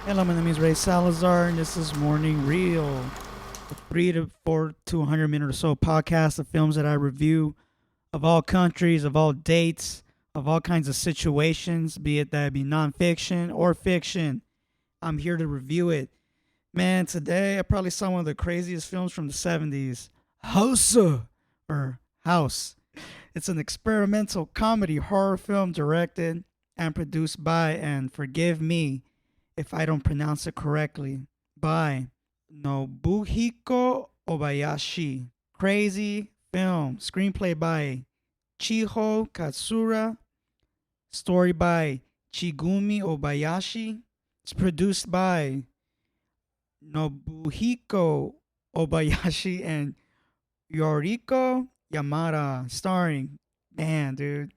Hello, my name is Ray Salazar, and this is Morning Reel, a 3 to 4 to 100 minute or so podcast of films that I review of all countries, of all dates, of all kinds of situations, be it that be nonfiction or fiction. I'm here to review it. Man, today I probably saw one of the craziest films from the 70s, Hausu, or House. It's an experimental comedy horror film directed and produced by, and forgive me if I don't pronounce it correctly, by Nobuhiko Obayashi. Crazy film. Screenplay by Chiho Katsura. Story by Chigumi Obayashi. It's produced by Nobuhiko Obayashi and Yoriko Yamada. Starring, man, dude.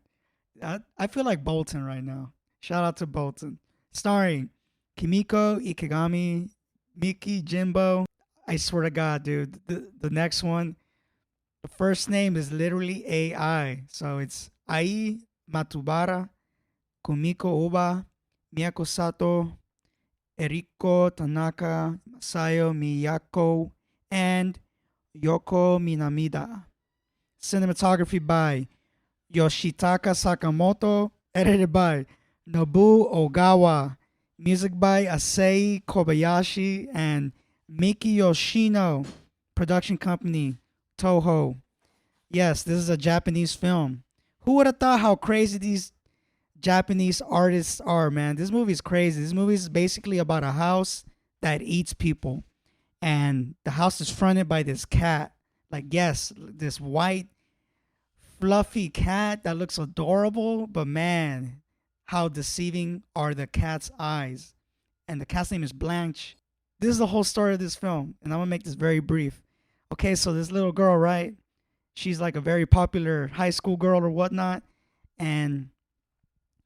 I feel like Bolton right now. Shout out to Bolton. Starring Kimiko Ikegami, Miki Jimbo. I swear to God, dude. The next one, the first name is literally AI. So it's Ai Matubara, Kumiko Oba, Miyako Sato, Eriko Tanaka, Masayo Miyako, and Yoko Minamida. Cinematography by Yoshitaka Sakamoto. Edited by Nobu Ogawa. Music by Asei Kobayashi and Miki Yoshino. Production company Toho. Yes, this is a Japanese film. Who would have thought how crazy these Japanese artists are, man? This movie is crazy. This movie is basically about a house that eats people. And the house is fronted by this cat. Like, yes, this white, fluffy cat that looks adorable, but man, how deceiving are the cat's eyes. And the cat's name is Blanche. This is the whole story of this film, and I'm gonna make this very brief. Okay, so this little girl, right? She's like a very popular high school girl or whatnot, and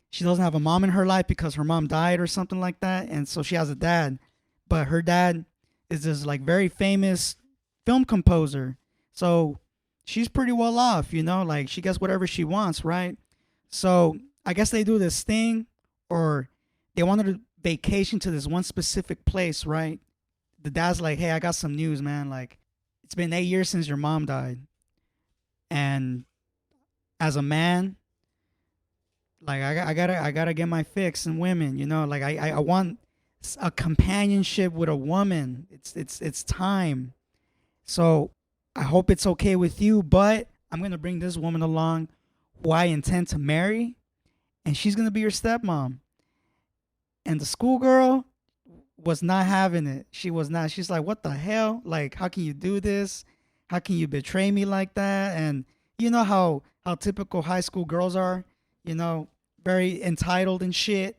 she doesn't have a mom in her life because her mom died or something like that, and so she has a dad. But her dad is this like very famous film composer. So she's pretty well off, like she gets whatever she wants, right? So I guess they do this thing, or they wanted to vacation to this one specific place, right? The dad's like, "Hey, I got some news, man. Like, it's been 8 years since your mom died, and as a man, like I gotta get my fix in women, Like I want a companionship with a woman. It's time. So I hope it's okay with you, but I'm gonna bring this woman along, who I intend to marry, and she's gonna be your stepmom." And the schoolgirl was not having it. She was not. She's like, "What the hell? Like, how can you do this? How can you betray me like that?" And you know how typical high school girls are, very entitled and shit.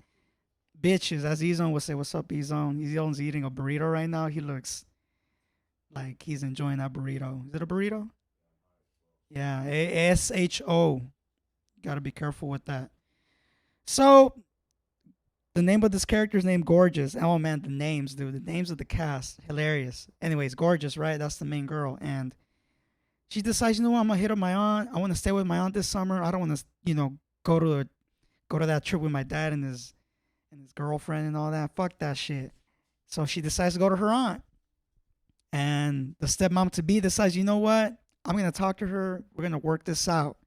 Bitches, as Ezone would say. What's up, Ezone? Ezone's eating a burrito right now. He looks like he's enjoying that burrito. Is it a burrito? Yeah, ASHO. Gotta be careful with that. So the name of this character is named Gorgeous. Oh man, the names, dude. The names of the cast. Hilarious. Anyways, Gorgeous, right? That's the main girl. And she decides, you know what, I'm gonna hit up my aunt. I wanna stay with my aunt this summer. I don't wanna, go to that trip with my dad and his girlfriend and all that. Fuck that shit. So she decides to go to her aunt. And the stepmom to be decides, you know what? I'm gonna talk to her. We're gonna work this out.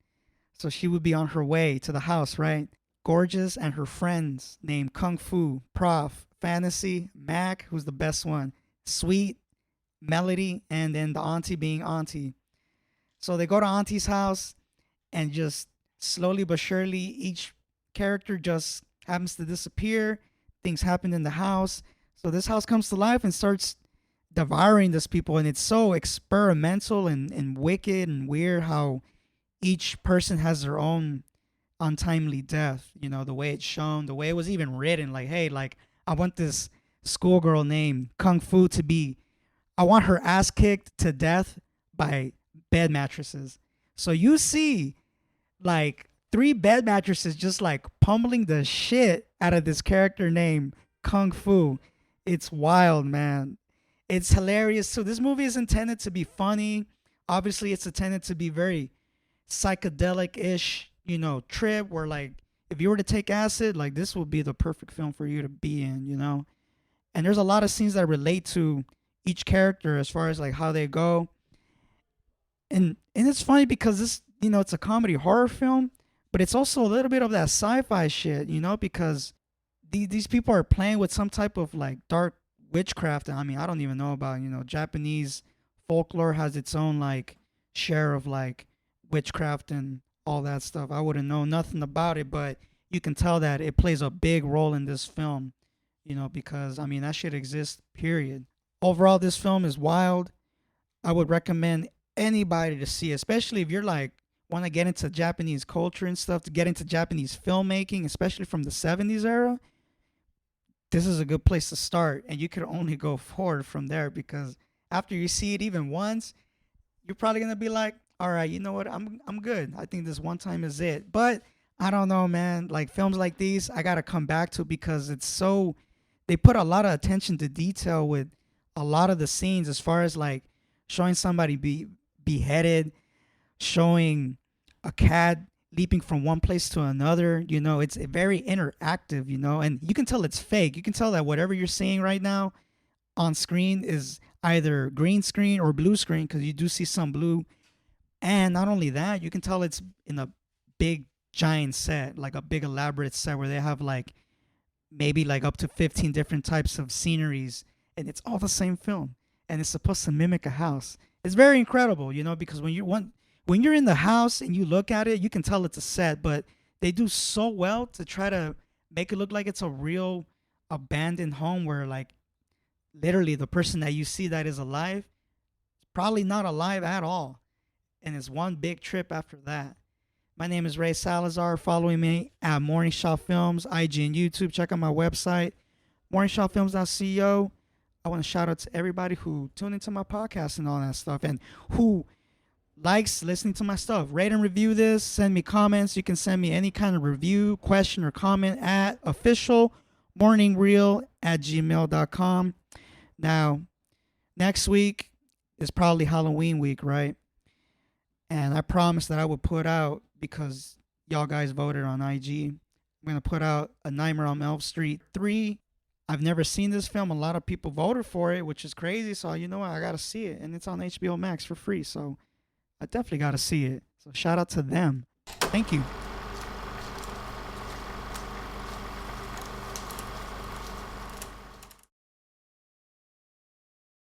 So she would be on her way to the house, right? Gorgeous and her friends named Kung Fu, Prof, Fantasy, Mac, who's the best one, Sweet, Melody, and then the auntie being Auntie. So they go to Auntie's house, and just slowly but surely, each character just happens to disappear. Things happen in the house. So this house comes to life and starts devouring these people. And it's so experimental and wicked and weird how each person has their own untimely death. The way it's shown, the way it was even written. Like, hey, like, I want this schoolgirl named Kung Fu to be, I want her ass kicked to death by bed mattresses. So you see, like, 3 bed mattresses just like pummeling the shit out of this character named Kung Fu. It's wild, man. It's hilarious. So this movie is intended to be funny. Obviously, it's intended to be very psychedelic-ish, trip where, like, if you were to take acid, like, this would be the perfect film for you to be in. And there's a lot of scenes that relate to each character as far as like how they go. And it's funny because this, it's a comedy horror film, but it's also a little bit of that sci-fi shit, because these people are playing with some type of like dark witchcraft. I mean, I don't even know about, Japanese folklore has its own like share of like witchcraft and all that stuff. I wouldn't know nothing about it, but you can tell that it plays a big role in this film, because I mean, that shit exists, period. Overall, this film is wild. I would recommend anybody to see, especially if you're like want to get into Japanese culture and stuff, to get into Japanese filmmaking, especially from the 70s era. This is a good place to start, and you could only go forward from there because after you see it even once, you're probably gonna be like, all right, you know what, I'm good. I think this one time is it. But I don't know, man. Like films like these, I gotta come back to because it's so they put a lot of attention to detail with a lot of the scenes as far as like showing somebody be beheaded, showing a cat leaping from one place to another. It's very interactive, and you can tell it's fake. You can tell that whatever you're seeing right now on screen is either green screen or blue screen because you do see some blue. And not only that, you can tell it's in a big giant set, like a big elaborate set where they have like maybe like up to 15 different types of sceneries, and it's all the same film, and it's supposed to mimic a house. It's very incredible, because when you're in the house and you look at it, you can tell it's a set, but they do so well to try to make it look like it's a real abandoned home where like literally the person that you see that is alive is probably not alive at all, and it's one big trip after that. My name is Ray Salazar. Following me at Morning Shot Films, IG and YouTube. Check out my website, morningshotfilms.co. I want to shout out to everybody who tuned into my podcast and all that stuff and who likes listening to my stuff. Rate and review this. Send me comments. You can send me any kind of review, question, or comment at officialmorningreel@gmail.com. Now, next week is probably Halloween week, right? And I promised that I would put out, because y'all guys voted on IG, I'm going to put out A Nightmare on Elm Street 3. I've never seen this film. A lot of people voted for it, which is crazy. So, you know what? I got to see it. And it's on HBO Max for free. So, I definitely got to see it. So, shout out to them. Thank you.